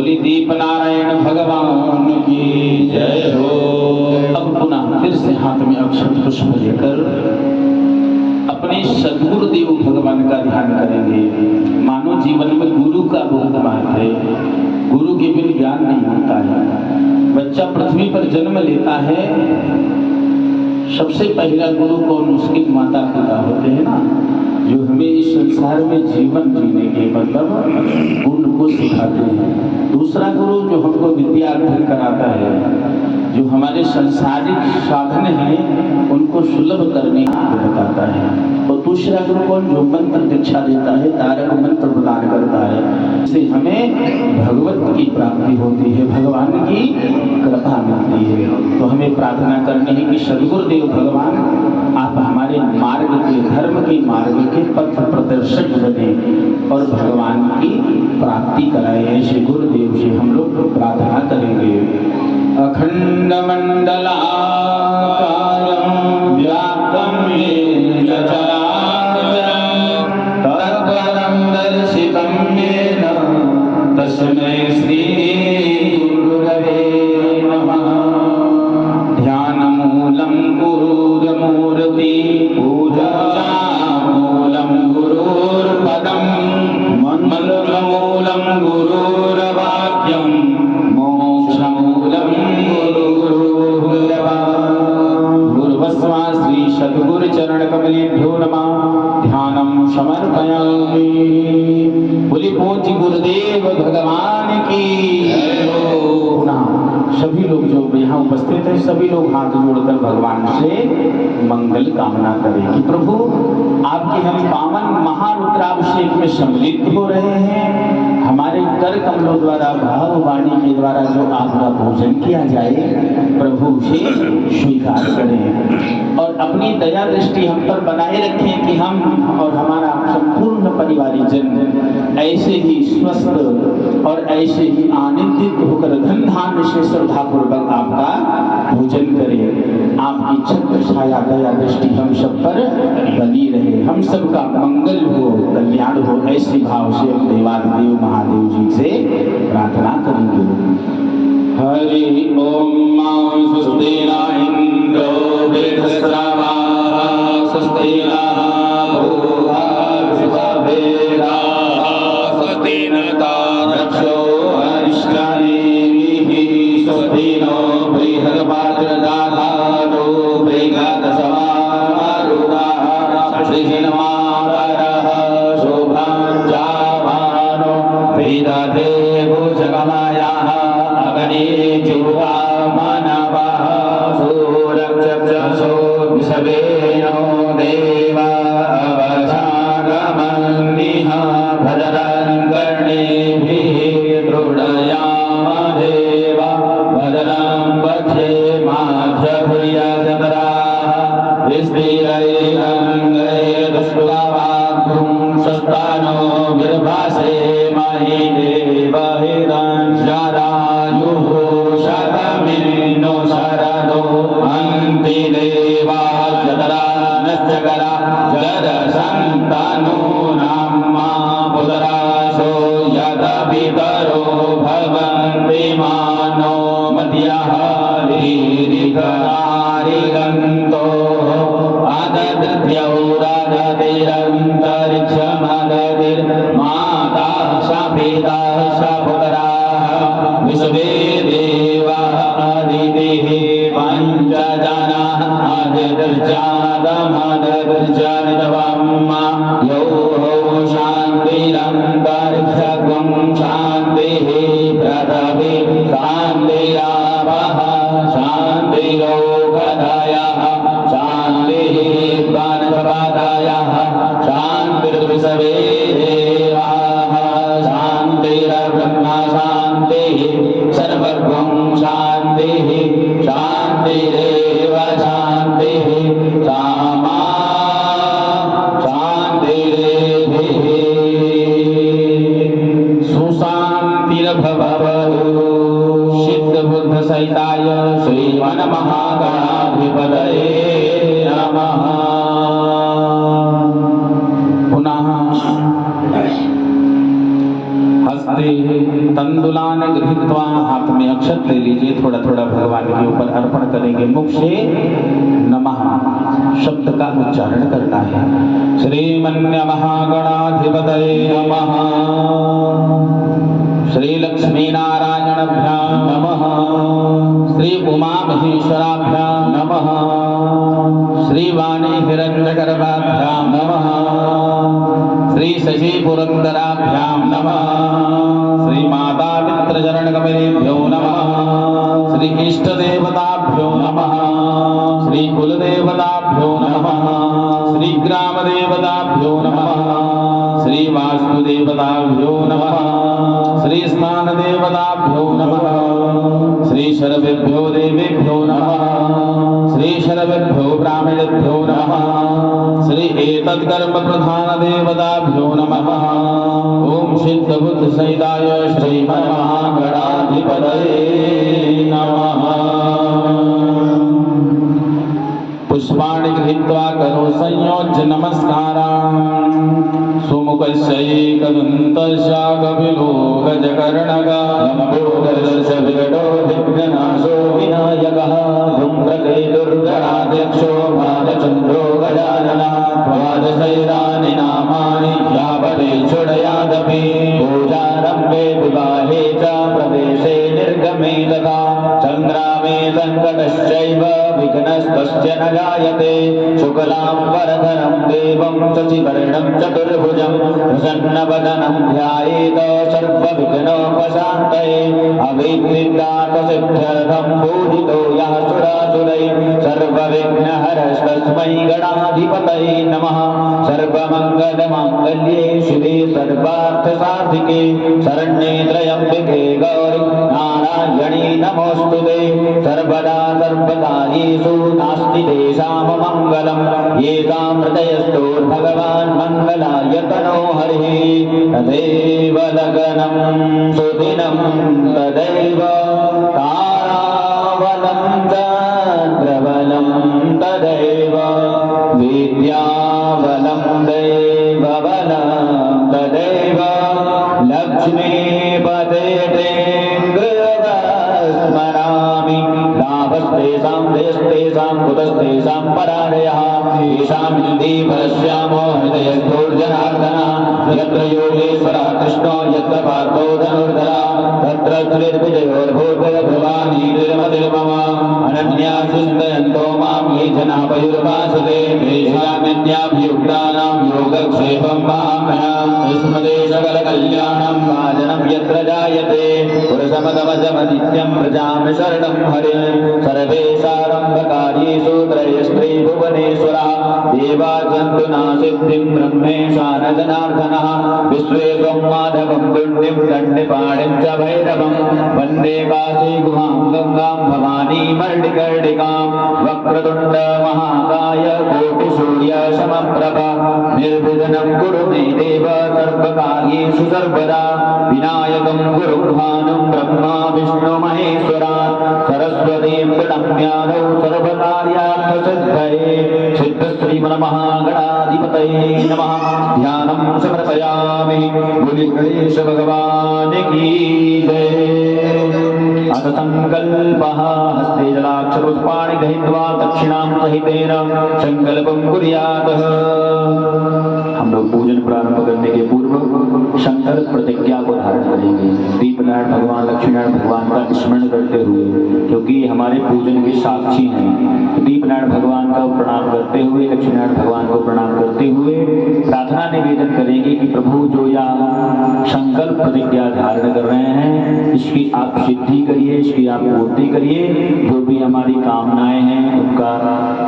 बोली दीप नारायण भगवान की जय हो। अब पुनः फिर से हाथ में अक्षत पुष्प लेकर अपने सद्गुरुदेव भगवान का ध्यान करेंगे। मानव जीवन में गुरु का बहुत महत्व है। गुरु के बिन ज्ञान नहीं होता है। बच्चा पृथ्वी पर जन्म लेता है, सबसे पहला गुरु कौन? उसके माता पिता होते हैं ना, जो हमें इस संसार में जीवन जीने के मतलब गुण को सिखाते हैं। दूसरा गुरु जो हमको विद्या अर्जन कराता है, जो हमारे सांसारिक साधन हैं उनको सुलभ करने को बताता है। और दूसरा गुरु कौन? जो मंत्र दीक्षा देता है, तारक मंत्र प्रदान करता है। इससे हमें भगवत की प्राप्ति होती है, भगवान की कृपा मिलती है। तो हमें प्रार्थना करनी है कि सद्गुरुदेव भगवान आप हमारे मार्ग के, धर्म के मार्ग के पथ प्रदर्शक बने और भगवान की प्राप्ति कराए। ऐसे गुरुदेव से हम लोग प्रार्थना करेंगे। अखंड मंडलाकारं व्याप्तं येन चराचरं तत्पदं दर्शितं येन तस्मै श्री गुरवे नमः। ध्यानमूलं गुरुर्मूर्ति पूजामूलं गुरुर्पदं मन्त्रमूलं गुरुर्वाक्यं मोक्षमूलं गुरुर्भगवान्। गुरुवस्वा श्री सद्गुरु चरण कमलेभ्यो नमः। ध्यानं समर्पयामि। बोले पूज्य गुरुदेव भगवान की जय हो। ना सभी लोग जो यहाँ उपस्थित हैं, सभी लोग हाथ जोड़कर भगवान से मंगल कामना करें कि प्रभु आपके हम पावन महारुद्राभिषेक में सम्मिलित हो रहे हैं। हमारे कर कमलों द्वारा, भाव वाणी के द्वारा जो आपका पूजन किया जाए, प्रभु उसे स्वीकार करें और अपनी दया दृष्टि हम पर बनाए रखें कि हम और हमारा संपूर्ण परिवारजन ऐसे ही स्वस्थ और ऐसे ही आनंदित होकर धन धान्य से श्रद्धा पूर्वक आपका पूजन करें। आपकी छत्र छाया दया दृष्टि हम सब पर बनी रहे, हम सबका मंगल हो, कल्याण हो। ऐसे भाव से हम देवादिदेव महादेव जी से प्रार्थना करेंगे। हरि ओम। स्वस्ति न इंद्रो वृद्धश्रवाः स्वस्ति नः भूः स्वस्तिर्वेदाः स्वस्ति नः रक्षो अरिष्टनेमिः स्वस्ति नो बृहस्पतिर्दधातु बृहत्समारुतः श्रीमातरः शुभं जामानो विदधे भुजगमयाः अग्ने जुवा मनवः सूरक्षसो विषवेनो देवा अवसागमन्निः भद्रं कर्णेभिः दृढयाम देवा भद्रं पश्येमाक्षभुजत्राः विस्तीरैरङ्गैर्दुष्टुवाग्भुं स्वस्तानो विर्भासेमहि देवहितं शरायुः शतमिन्नो शरदो अन्ति देवा जतरा नश्चकरा जरसन्तनो नाम्मा पुतरासो यदपितरो भवन्ति मानो मद्यः रीरिकनारिगन्तो अदद्यौरादतिरन्तरिक्षमदतिर्माता स पिता स पुत्राः विश्वे देवाः अदितिः पञ्चजनाः अदितिर्जातमदितिर्जनितवम्मा यो शान्तिरन्तरिक्षं शान्तिः पृथिवी शान्तिरापः शान्तिरोगधयः शान्तिः वनस्पतयः शान्तिर्विश्वे देवाः शान्तिर्ब्रह्म शान्तिः सर्वं शान्तिः शान्तिरेव शान्तिः सामा शान्तिरेव। हस्ते तंदुलान गृहीत्वा, हाथ में अक्षत ले लीजिए, थोड़ा थोड़ा भगवान के ऊपर अर्पण करेंगे। मुख से नमः शब्द का उच्चारण करना है। श्रीमन्य महागणाधिपतये नमः, श्री लक्ष्मी नारायणभ्यां नमः, श्री उमा महेश्वराभ्यां नमः, श्री वाणी हिरण्यगर्भाभ्यां नमः, श्री शशि पुरंदराभ्यां नमः, श्री माता मित्रचरणकमलेभ्यो नमः, श्री इष्ट देवताभ्यो नमः, श्री कुलदेवताभ्यो नमः, श्री ग्राम देवताभ्यो नमः, श्री वास्तुदेवताभ्यो नमः, श्री स्थान देवताभ्यो नमः, श्री शर्वेभ्यो देवेभ्यो नमः, श्री शर्वेभ्यो ब्राह्मणेभ्यो नमः, श्री एतत्कर्म प्रधान देवताभ्यो नमः। ओम सिद्ध बुद्ध सहिताय श्रीमन्महागणाधिपतये नमः। पुष्पाणि गृहीत्वा करो संयोज्य नमस्कारान्। सुमुखस्यैकदन्तस्य कपिलो गजकर्णकः, लम्बोदरस्य विकटो विघ्ननाशो विनायकः, धूम्रकेतुर्गणाध्यक्षो भालचन्द्रो गजाननः, द्वादशैरानि नामानि यावदेच्छुडयादपि, पूजारम्भे विवाहे च प्रवेशे निर्गमे तथा सङ्ग्रामे सङ्कटश्चैव विघ्नस्तस्य न जायते। शुक्लाम्बरधरं देवं शशिवर्णं चतुर्भुजं प्रसन्नवदनं ध्यायेत सर्वविघ्नोपशान्तये। अविद्यार्थसिद्ध्यर्थं पूजितो यः सुरासुरैः, सर्वविघ्नहरस्तस्मै गणाधिपतये नमः। सर्वमङ्गलमाङ्गल्ये शिवे सर्वार्थसाधिके, शरण्ये त्र्यम्बके गौरि नारायणी नमोऽस्तुते। सर्वदा सर्वकार्येषु नास्ति तेषाममङ्गलं, येषां हृदयस्थोर्भगवान् मङ्गलायतनो हरिः। तदेव लग्नं सुदिनं तदैव ताराबलं चन्द्रबलं तदैव विद्याबलं दैवबलं तदैव लक्ष्मीपते स्मरामि। लाभस्तेषां जयस्तेषां कुतस्तेषां पराजयः, येषां हिन्दी परश्यामो हृदयस्थोर्जनार्दनः। यत्र योगेश्वरः कृष्णो यत्र पार्थो धनुर्धरः, तत्र श्रीर्विजयोर्भूतभवानी तिरुमतिर्मम। अनन्या चिन्तयन्तो मां ये जनाः पयुर्भासते, तेषामित्याभियुक्तानां योगक्षेमं वहाम्यहम्। स्मृते सकलकल्याणं भाजनं यत्र जायते, पुरुषमदमजमनित्यं प्रजामि शरणं हरिः। सर्वेशारम्भकार्येषु त्रयस्त्रीभुवनेश्वरः, देवासन्तु नासिद्धिं ब्रह्मेशान जनार्दनः। विश्वेशं माधवं दुण्डिं दण्डिपाणिं च भैरवं, वन्दे काशी गुहां गङ्गां भवानी मर्डिकर्डिकां। वक्रतुण्ड महाकाय कोटिसूर्यसमप्रभ, निर्विघ्नं कुरु मे देव सर्वकार्येषु सर्वदा। विनायकं गुरुं भानुं ब्रह्मा विष्णु महेश्वरा, सरस्वतीं प्रणम्यादौ सर्वकार्यार्थसिद्धये। सिद्ध श्रीमन्महागणाधिपतये नमः। ध्यानं समर्पयामि। बोलिए गणेश भगवान की जय। अथ संकल्पः। हस्ते जलाक्षपुष्पाणि गृहीत्वा दक्षिणां सहितेन संकल्पं कुर्यात्। हम लोग पूजन प्रारंभ करने के पूर्व संकल्प प्रतिज्ञा को धारण करेंगे। दीपनारायण भगवान लक्ष्मीनारायण भगवान का स्मरण करते हुए, क्योंकि हमारे पूजन के साक्षी हैं। दीपनारायण भगवान का प्रणाम करते हुए, लक्ष्मीनारायण भगवान को प्रणाम करते हुए प्रार्थना निवेदन करेंगे कि प्रभु जो यह संकल्प प्रतिज्ञा धारण कर रहे हैं, इसकी आप सिद्धि करिए, इसकी आप पूर्ति करिए। जो भी हमारी कामनाएं हैं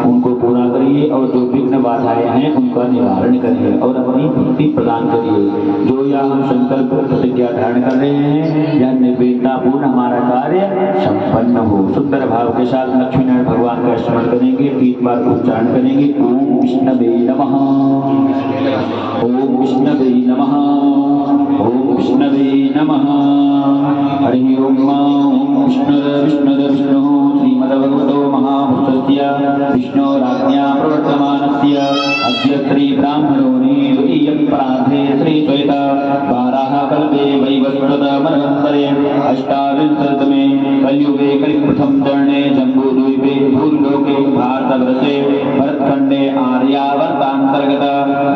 उनको पूरा करिए, और जो विघ्न बाधाएं हैं उनका निवारण करिए, और अपनी भक्ति प्रदान करिए। जो यह हम संकल्प प्रतिज्ञा धारण कर रहे हैं, यह निर्विघ्नपूर्ण हमारा कार्य संपन्न हो। सुंदर भाव के साथ लक्ष्मीनारायण भगवान का स्मरण करेंगे, 3 बार उच्चारण करेंगे। ओम विष्णवे नमः, ओम विष्णवे नमः, ओम विष्णवे नमः। हरि ओम। विष्णु श्रीमद्भगवतो महापुरुषस्य विष्णोराज्ञा प्रवर्तमानस्य अद्य श्री ब्राह्मणो द्वितीय प्रार्थे श्री श्वेत वाराह कल्पे वैवस्वतमन्वन्तरे अष्टाविंशतमे कलियुगे कलिप्रथम चरणे जम्बूद्वीपे भूलोके भारतवर्षे भरतखण्डे आर्यावर्तान्तर्गत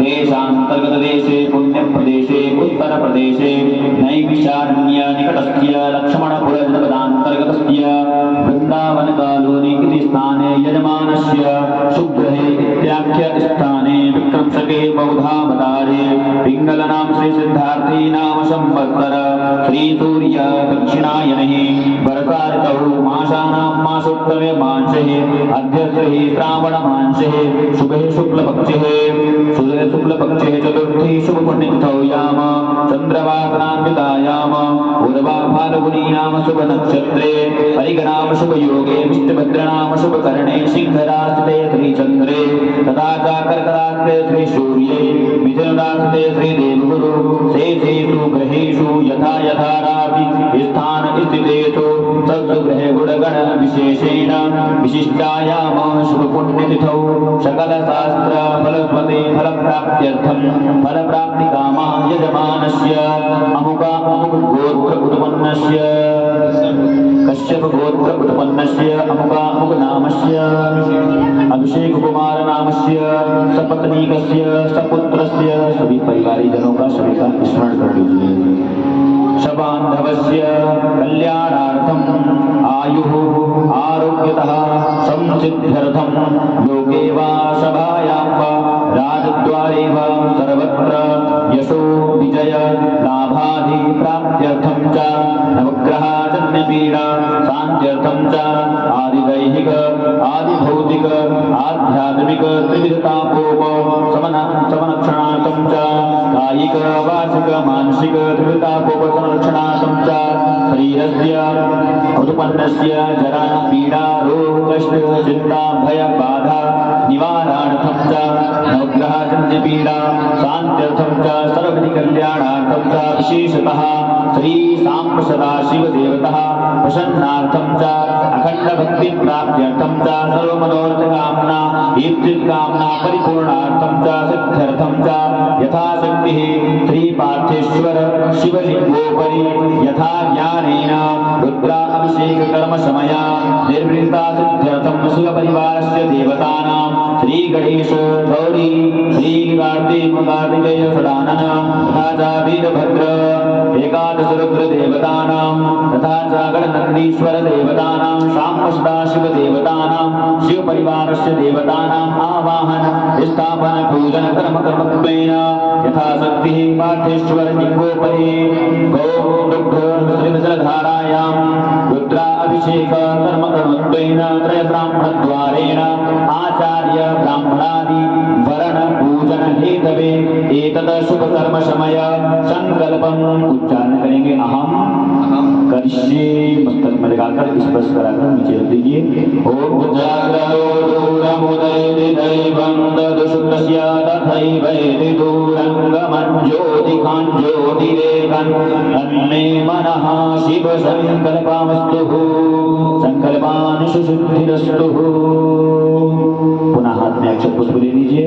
देशान्तर्गत देशे पुण्यप्रदेशे उत्तरप्रदेशे नैमिषारण्य निकटस्य लक्ष्मणपुरजनपदान्तर्गतस्य वृन्दावन कालोनी इति स्थाने यजमानस्य सुग्रहे इत्याख्य स्थाने विक्रमशके बौधावतारे पिंगलनाम श्री सिद्धार्थी नाम संवत्सर श्री सूर्य दक्षिणायनः वर्षाऋतौ मासानां मासोत्तमे मांसे अध्यस्थे श्रावण मांसे शुभे शुक्लपक्षे चतुर्थी शुभपुण्यतिथौ याम चंद्रवासनान्वितायाम पूर्वा फाल्गुनी नाम शुभ नक्षत्रे परिगणाम शुभ योगे विष्णुभद्रनाम शुभ करणे सिंहरास्ते श्री चंद्रे तथा च कर्कटास्ते श्री सूर्ये मिथुनरास्ते श्री देवगुरु शेषेषु ग्रहेषु यथा यथा राशि स्थान स्थितेषु तत्सुग्रहे गुणगण विशेषेण विशिष्टायाम शुभ पुण्यतिथौ सकल शास्त्र फलस्वते फलप्राप्त्यर्थं फलप्राप्तिकामा यजमानस्य अमुका अमुक गोत्र उत्पन्नस्य कश्यप गोत्र उत्पन्नस्य अमुका अमुक नामस्य अभिषेक कुमार नामस्य सपत्नीकस्य सपुत्रस्य सभी परिवारीजनों का सभी का स्मरण कर लीजिए। शबान्धवस्य कल्याणार्थम आयुः आरोग्यतः संसिद्ध्यर्थम लोके वा सभायां वा राजद्वारे वा सर्वत्र यशो विजय लाभादि प्राप्त्यर्थं च नवग्रहाजन्यपीडा शान्त्यर्थं च आदिदैहिक आदिभौतिक आध्यात्मिक त्रिविधतापोप समनक्षणार्थं च कायिक वाचिक मानसिक त्रिविधतापोप समनक्षणार्थं च शरीरस्य उत्पन्नस्य जरा पीडा रोग कष्ट चिंता भय बाधा निवारणार्थं च नवग्रहाजन्यपीडा शान्त्यर्थं च सर्वविधिकल्याणार्थं च विशेषतः श्री सांब सदाशिव देवतः प्रसन्नार्थं च अखंड भक्ति प्राप्त्यर्थं च सर्वमनोरथ कामना इप्सित कामना परिपूर्णार्थं च सिद्ध्यर्थं च यथाशक्तिः श्री पार्थेश्वर शिवलिंगोपरि यथा ज्ञानेन रुद्राभिषेक कर्म समया निर्वृत्ता सिद्ध्यर्थं शिव परिवारस्य देवतानां श्री गणेश गौरी श्री कार्तिक कार्तिकेय सदानन तथा च वीरभद्र एकादश रुद्र देवतानां तथा च गणनन्दीश्वर देवतानां शाम्ब सदाशिव देवतानां शिव परिवारस्य देवतानां आवाहन स्थापन पूजन कर्म कर्मत्वेन यथाशक्तिः पार्थेश्वर लिंगोपरि गौ दुग्ध श्रीजलधारायां रुद्राभिषेक कर्म कर्मत्वेन त्रय ब्राह्मणद्वारेण आचार्य ब्राह्मणादि वरण पूजन हेतवे एतद शुभ कर्म समय संकल्पम उच्चारण करेंगे। अहम करिष्ये मस्तक में लगाकर स्पर्श कराकर नीचे रख दीजिए। ओम जाग्रतो दूरमुदैति दैवं तदुशुद्धस्य तथैवैति दूरङ्गमज्योतिकान् ज्योतिरेकन् तन्मे मनः शिव संकल्पमस्तु संकल्पान् सुशुद्धिरस्तु। पुनः हाथ में अक्षत पुष्प ले लीजिए।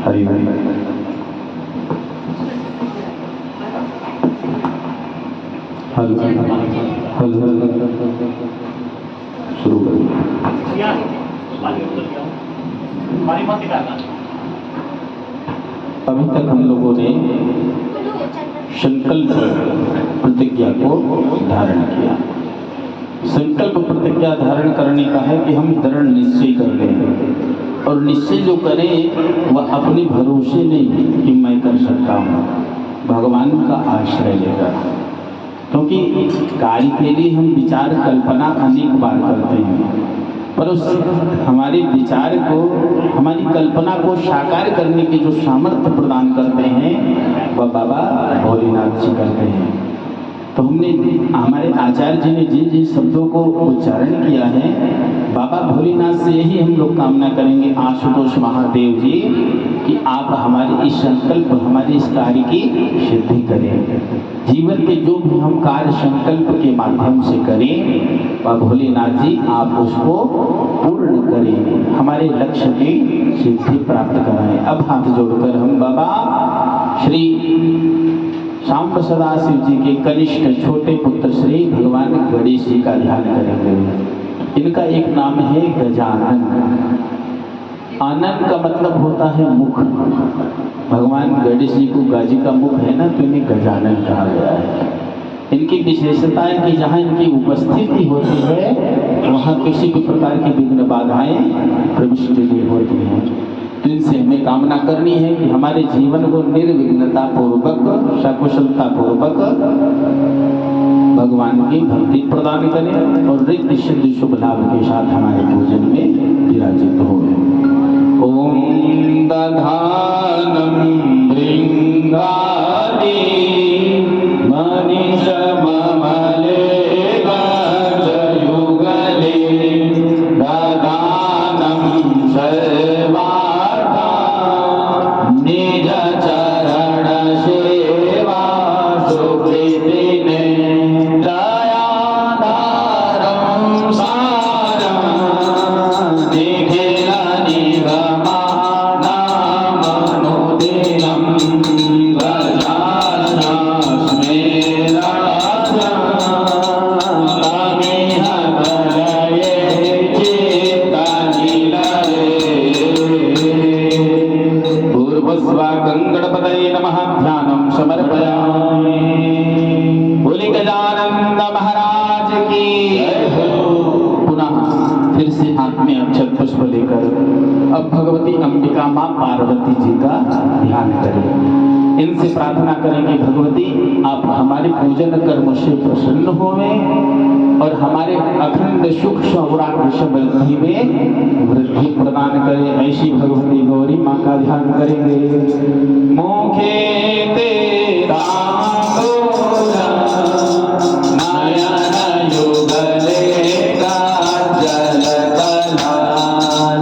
हरि हरि शुरू करिए। अभी तक हम लोगों ने संकल्प प्रतिज्ञा को धारण किया। संकल्प प्रतिज्ञा धारण करने का है कि हम दृढ़ निश्चय कर लें, और निश्चय जो करें वह अपने भरोसे नहीं कि मैं कर सकता हूँ, भगवान का आश्रय लेकर। क्योंकि कार्य के लिए हम विचार कल्पना अनेक बार करते हैं, पर उस हमारे विचार को, हमारी कल्पना को साकार करने की जो सामर्थ्य प्रदान करते हैं वह बाबा भोलेनाथ जी करते हैं। तो हमने, हमारे आचार्य जी ने जिन जिन शब्दों को उच्चारण किया है बाबा भोलेनाथ से यही हम लोग कामना करेंगे, आशुतोष महादेव जी, कि आप हमारे इस संकल्प, हमारे इस कार्य की सिद्धि करें। जीवन के जो भी हम कार्य संकल्प के माध्यम से करें, बाबा भोलेनाथ जी आप उसको पूर्ण करें, हमारे लक्ष्य की सिद्धि प्राप्त कराएं। अब हाथ जोड़कर हम बाबा श्री शाम सदाशिव जी के कनिष्ठ छोटे पुत्र श्री भगवान गणेश जी का ध्यान करेंगे। इनका एक नाम है गजानन। आनंद का मतलब होता है मुख। भगवान गणेश जी को गाजी का मुख है ना, तो इन्हें गजानन कहा गया है। इनकी विशेषता है कि जहाँ इनकी उपस्थिति होती है वहाँ किसी भी प्रकार की विघ्न बाधाएं प्रविष्ट नहीं होती हैं। तो इनसे हमें कामना करनी है कि हमारे जीवन को निर्विघ्नता पूर्वक, सकुशलता पूर्वक भगवान की भक्ति प्रदान करें और रिद्धि सिद्धि शुभ लाभ के साथ हमारे भोजन में विराजित हो। ओम दधानम भृंगादि मनीष ममले गजयुगले दधानम सर्वार्था निज चरण सेवा सुकृतिने दयाधारं सारं निखिल निगमानामनुदिनं गजानस्मे तमेह कलये चित्तनिलये। पूर्वस्वागणपतये नमः। ध्यानं समर्पयामि। बोले गजानंद महाराज की। पुनः फिर से हाथ में अक्षत पुष्प लेकर अब भगवती अंबिका मां पार्वती जी का ध्यान करें। इनसे प्रार्थना करेंगे, भगवती आप हमारे पूजन कर्म से प्रसन्न होवें और हमारे अखंड सुख सौभाग्य समृद्धि में वृद्धि प्रदान करें। ऐसी भगवती गौरी माँ का ध्यान करेंगे। मुखे तेरा नयन युगले काजल कला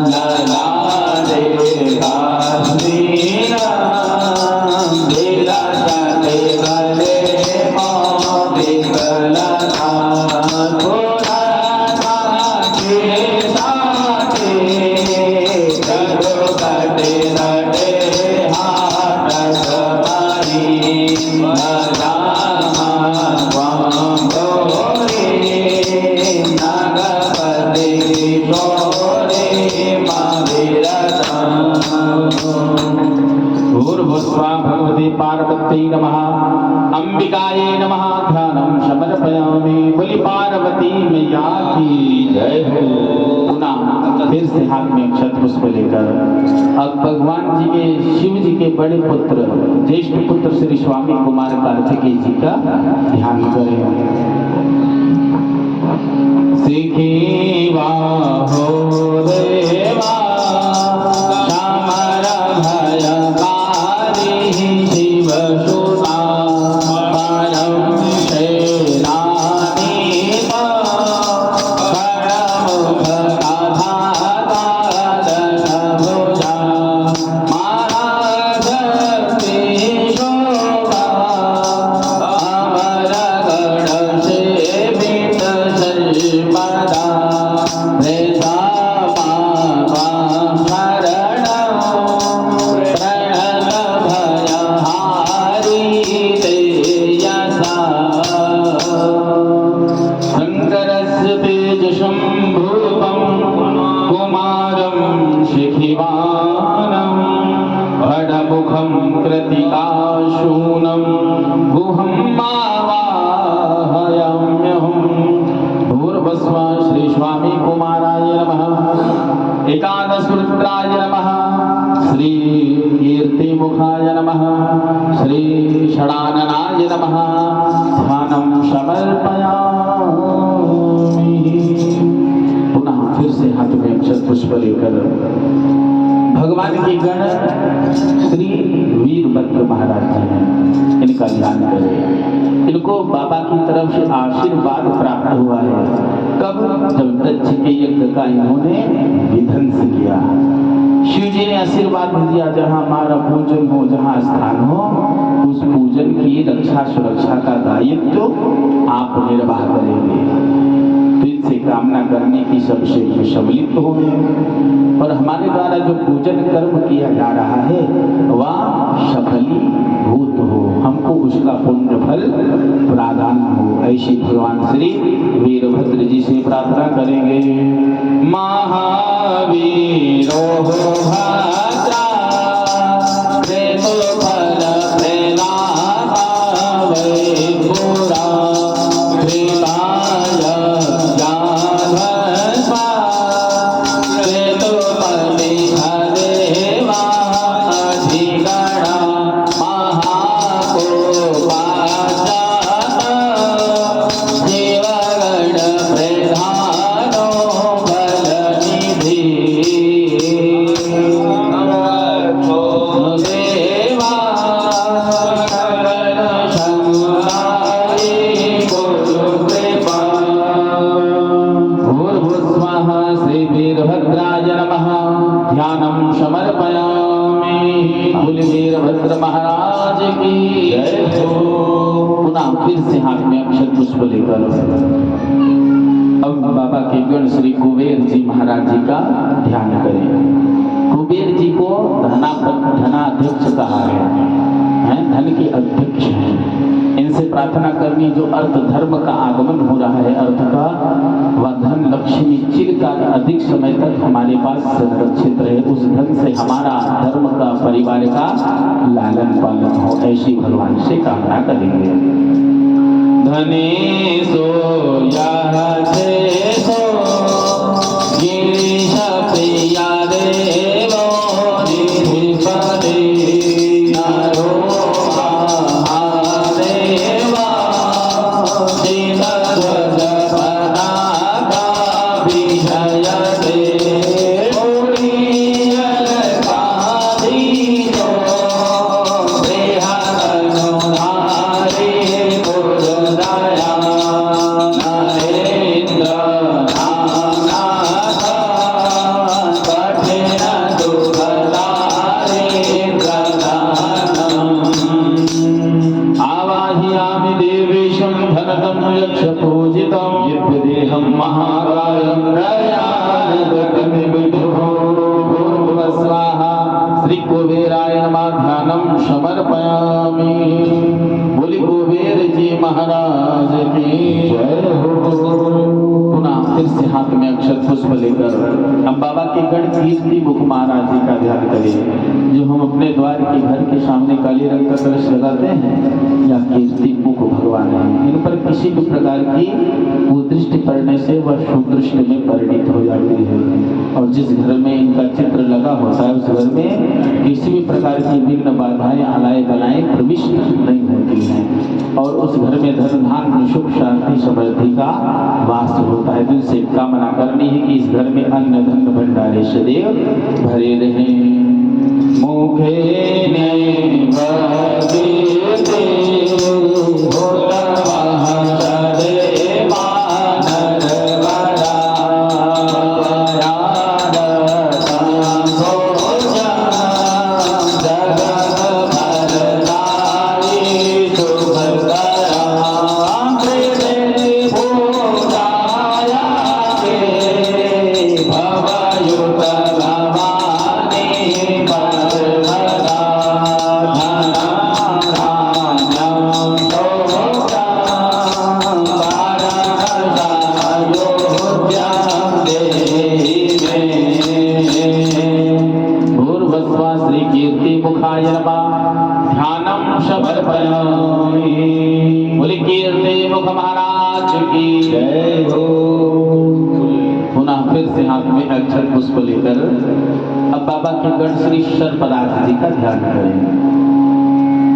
ललाटे काश्मीरा विलासते गले मोदे गलथा थोड़ा के साथे करो कटे रटे हाथ समारी नगामा स्वाम गौरी नागपति किशोरी माविरतम। भूर्भुस्वा भगवती पार्वती नमः। अंबिकाये नमः। ध्यानं समर्पयामि। बोली पार्वती मैया की जय हो। पुनः फिर से हाथ में अक्षत पुष्प लेकर अब भगवान जी के, शिव जी के बड़े पुत्र, ज्येष्ठ पुत्र श्री स्वामी कुमार कार्तिकेय जी का ध्यान करें। सिखीवा हो देवा श्यामर भयकारी शिव सुता परम सेनानीता परमुख कथा दशभुजा महाशक्ति शोभा अमर गण सेवित सर्वदा वृथा पापा शरणं प्रणत भयहारी तेजसा शङ्करस्य तेजसं भूतं कुमारं शिखिवानं भडमुखं कृतिकाशूनं गुहं मावाहयाम्यहम्। भूर्भुवस्वा श्री स्वामी कुमाराय नमः। एकादश रुद्राय नमः। श्री कीर्तिमुखाय नमः। श्री षडाननाय नमः। ध्यानं समर्पयामि। पुनः फिर से हाथ में अक्षत पुष्प लेकर भगवान की गण श्री वीरभद्र महाराज जी हैं, इनका ध्यान करें। इनको बाबा की तरफ से आशीर्वाद प्राप्त हुआ है। कब? जब दक्ष के यज्ञ का इन्होंने विध्वंस किया। शिव जी ने आशीर्वाद दिया, जहाँ हमारा पूजन हो, जहाँ स्थान हो, उस पूजन की रक्षा सुरक्षा का दायित्व आप निर्वाह करेंगे। तो इनसे कामना करने की सबसे सम्मिलित हो और हमारे द्वारा जो पूजन कर्म किया जा रहा है वह सफलीभूत हो, हमको उसका पुण्य फल प्रदान हो, ऐसी भगवान श्री वीरभद्र जी से प्रार्थना करेंगे। महावीरो भद्रा प्रेतो फल प्रेलापा वै पुरा कृपाय जाधस्वा प्रेतो पलिहदेवा अधिगणा महाकोपाजाता देवगण प्रधानो बलनिधि देवा सकल संहारी गुरु कृपा। भूर्भुवस्वः श्री वीरभद्राय नमः। ध्यानं समर्पयामि। बोल वीरभद्र महाराज की जय हो। पुनः फिर से हाथ में अक्षत पुष्प लेकर अब बाबा के गण श्री कुबेर जी महाराज जी का ध्यान करें। कुबेर जी को धनाध्यक्ष कहा गया है, धन के अध्यक्ष हैं। इनसे प्रार्थना करनी, जो अर्थ धर्म का आगमन हो रहा है, अर्थ का वह धन लक्ष्मी चिरकाल अधिक समय तक हमारे पास संरक्षित रहे, उस धन से हमारा धर्म का परिवार का लालन पालन हो, ऐसी भगवान से कामना करेंगे। धने सो यह सो गिरीश प्रिया देवो निधिपति नरो महादेवा दीनध्वज पताका विजयते पुरीयकाधीशो बृहदनुधारी गुरुदया नरेन्द्र नाथ कठिन दुःखदारी प्रदानम् आवाहयामि देवेशं धनतं यक्ष पूजितं यद्देहं महाकायं प्रयाणगतमिविदुः स्वाहा। श्री कुबेराय नमः। ध्यानं समर्पयामि। बोली कुबेर जी महाराज की जय हो। पुनः फिर से हाथ में अक्षत पुष्प लेकर हम बाबा के गण कीर्ति मुख महाराज जी का ध्यान करें, जो हम अपने द्वार के घर के सामने काले रंग का कलश लगाते हैं, या कीर्ति मुख भगवान है। इन पर किसी भी प्रकार की कुदृष्टि पड़ने से वह सुदृष्टि में परिणित हो जाती है, और जिस घर में इनका चित्र लगा होता है उस घर में किसी भी प्रकार की विघ्न बाधाएं आलाय बलाएं प्रविष्ट नहीं होती हैं, और उस घर में धन धान्य सुख शांति समृद्धि का वास होता है। दिल से कामना करनी है कि इस घर में अन्न धन भंडारे सदैव भरे रहें। मुखे नैव कीर्ति भूतमः सदेवा नरवरा यादतं भोजनं जगद्भरदायि शुभकरां कृते पूजायाके भवयुत भवानी परमदा धनाधान्यं शोकं परमदायोग्यं देहि मे। भूर्भुवस्वा श्री कीर्ति मुखाय नमः। ध्यानं समर्पयामि। बोली कीर्ति मुख महाराज की जय हो। पुनः फिर से हाथ में अक्षत पुष्प लेकर अब बाबा के गण श्री सर्पराज जी का ध्यान करें।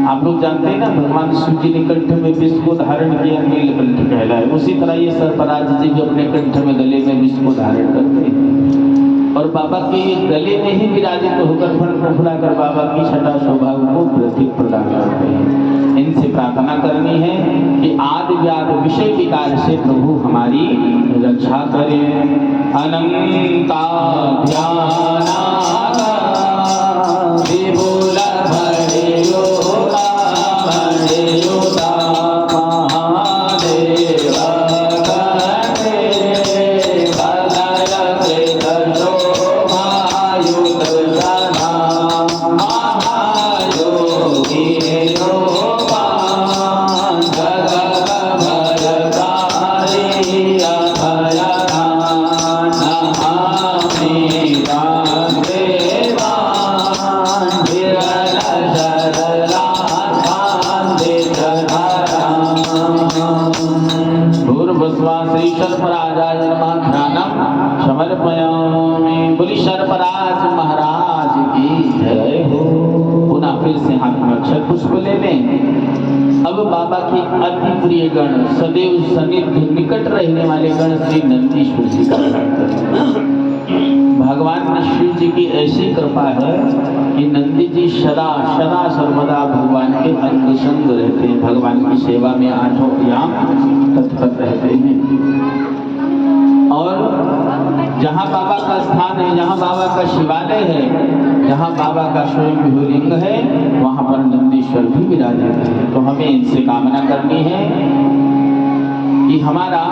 आप लोग जानते हैं ना, भगवान शिव जी ने कंठ में विष को धारण किया, नीलकंठ कहलाए। उसी तरह ये सर्पराज जी भी अपने कंठ में गले में विष को धारण करते हैं, और बाबा के गले में ही विराजित होकर फल फुलाकर बाबा की छटा शोभा को प्रतीक प्रदान करते हैं। इनसे प्रार्थना करनी है कि आदि व्याध विषय विकार से प्रभु हमारी रक्षा श्रद्धा करें। अनंता ध्यानागा विपुल भरेयोगा भरेयोगा महादेव गणे भगयते शोभायुत सदा महायोगी योगान जगत भयकारी अभयदान नमामि वासुदेवान विरल भूर्भुवस्वा श्री सर्पराजाय नमः। ध्यानम समर्पयामि। बोली सर्पराज महाराज की जय हो। पुनः फिर से हाथ में अक्षर पुष्प ले लें। अब बाबा की अति प्रिय गण सदैव सन्निध निकट रहने वाले गण श्री नंदीश्वर जी का ध्यान करें। भगवान शिव जी की ऐसी कृपा है कि नंदी जी सदा सदा सर्वदा भगवान के अंग संग रहते हैं। भगवान की सेवा में आठों याम तत्पर रहते हैं। और जहाँ बाबा का स्थान है, जहाँ बाबा का शिवालय है, जहाँ बाबा का स्वयं विभुलिंग है, वहाँ पर नंदीश्वर भी विराजित है। तो हमें इनसे कामना करनी है कि हमारा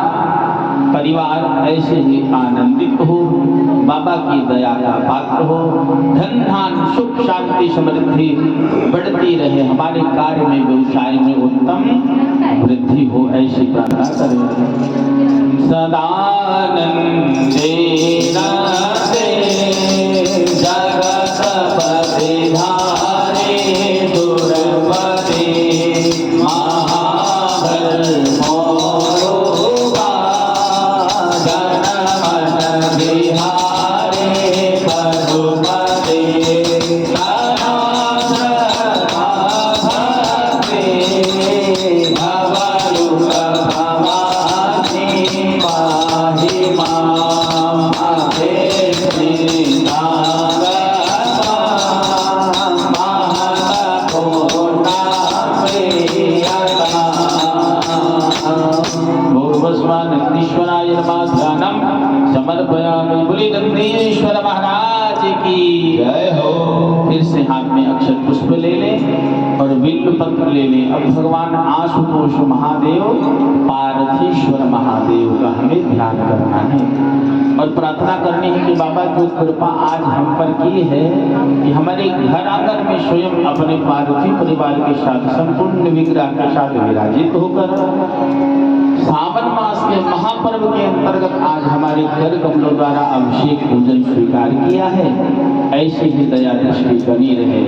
परिवार ऐसे ही आनंदित हो, बाबा की दया का पात्र हो, धन धान सुख शांति समृद्धि बढ़ती रहे, हमारे कार्य में व्यवसाय में उत्तम वृद्धि हो, ऐसी प्रार्थना करें। सदानंदेन ते जगतपते धारे दुर्पदे महाबलमोरुगा जनमन बिहारे पशुपते भक्ति भवयुग भवानी पाहि मां अभेति नंदीश्वराय नमः। ध्यानम समर्पयामि। बोली नंदीश्वर महाराज की जय हो। फिर से हाथ में अक्षर पुष्प ले लें और बिल्व पत्र ले लें। अब भगवान आशुतोष महादेव पार्थीश्वर महादेव का हमें ध्यान करना है और प्रार्थना करनी है कि बाबा जो कृपा आज हम पर की है कि हमारे घर आंगन में स्वयं अपने पार्थिव परिवार के साथ संपूर्ण विग्रह के साथ विराजित होकर सावन मास के महापर्व के अंतर्गत आज हमारे कर कमलों द्वारा अभिषेक पूजन स्वीकार किया है। ऐसी ही दया दृष्टि बनी रहे।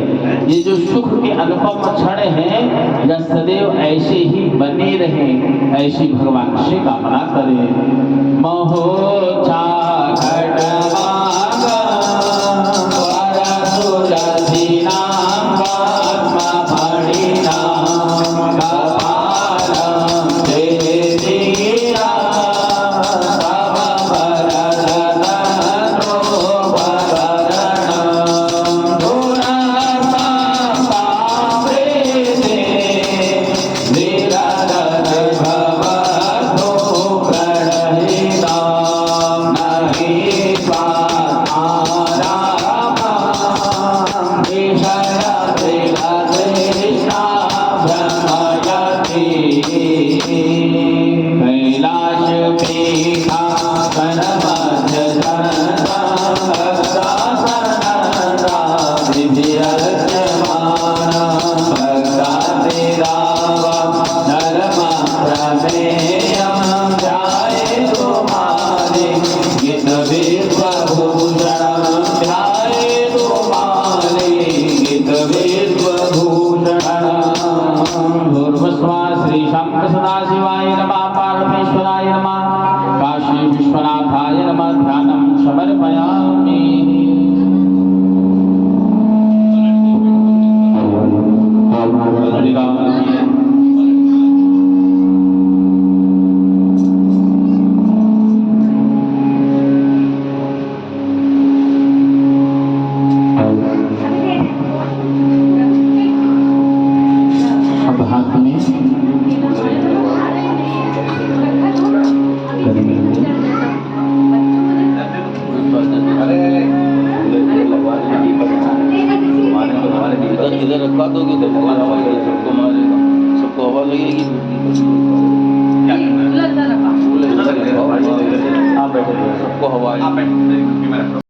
ये जो सुख के अनुपम क्षण हैं यह सदैव ऐसे ही बने रहे, ऐसी भगवान से कामना करें। महोचा घटवागा परसुरधिनां पद्मफणिनां कपालं देवीरा तव वरदनो वरदनं गुणसम्पावेदे विरदन भवतो प्रणहितां नहि स्वात्मारामं विषयते कृष्णा भ्रमयति। कैलाशपीठा श्री शाम सदा शिवाय नमः। पार्वतीश्वराय नमः। काशी विश्वनाथाय नमः। ध्यानम समर्पयामि। अब हाथ में बैठे रहिए। सबको हवा आप बैठो, मेरी कुर्सी में रखो।